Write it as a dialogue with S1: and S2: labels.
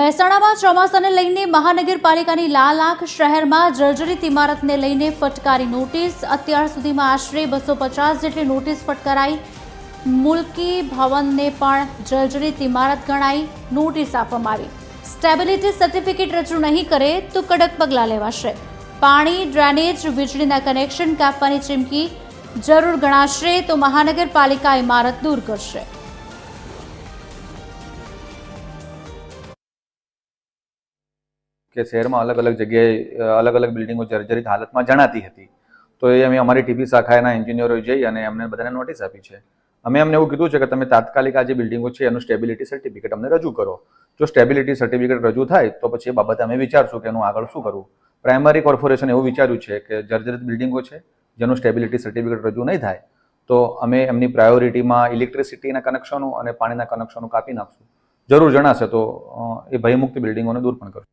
S1: મહેસાણામાં ચોમાસાને લઈને મહાનગરપાલિકાની લાલ આંખ, શહેરમાં જર્જરિત ઇમારતને લઈને ફટકારી નોટિસ। અત્યાર સુધીમાં આશરે 250 જેટલી નોટિસ ફટકારાઈ। મુલકી ભવનને પણ જર્જરિત ઇમારત ગણાઈ નોટિસ આપવામાં આવી। સ્ટેબિલિટી સર્ટિફિકેટ રજૂ નહીં કરે તો કડક પગલાં લેવાશે। પાણી, ડ્રેનેજ, વીજળીના કનેક્શન કાપવાની ચીમકી। જરૂર ગણાશે તો મહાનગરપાલિકા ઇમારત દૂર કરશે।
S2: કે શહેરમાં અલગ અલગ જગ્યાએ અલગ અલગ બિલ્ડિંગો જર્જરિત હાલતમાં જણાતી હતી, તો એ અમે અમારી ટીપી શાખાના એન્જિનિયરો જઈ અને અમને બધાને નોટિસ આપી છે। અમે એમને એવું કીધું છે કે તમે તાત્કાલિક આ જે બિલ્ડિંગો છે એનું સ્ટેબિલિટી સર્ટિફિકેટ અમને રજૂ કરો। જો સ્ટેબિલિટી સર્ટિફિકેટ રજૂ થાય તો પછી એ બાબતે અમે વિચારશું કે એનું આગળ શું કરવું। પ્રાઇમરી કોર્પોરેશન એવું વિચાર્યું છે કે જર્જરિત બિલ્ડિંગો છે જેનું સ્ટેબિલિટી સર્ટિફિકેટ રજૂ નહીં થાય તો અમે એમની પ્રાયોરિટીમાં ઇલેક્ટ્રિસિટીના કનેક્શનો અને પાણીના કનેક્શનો કાપી નાખશું। જરૂર જણાશે તો એ ભયમુક્ત બિલ્ડિંગોને દૂર પણ કરશું।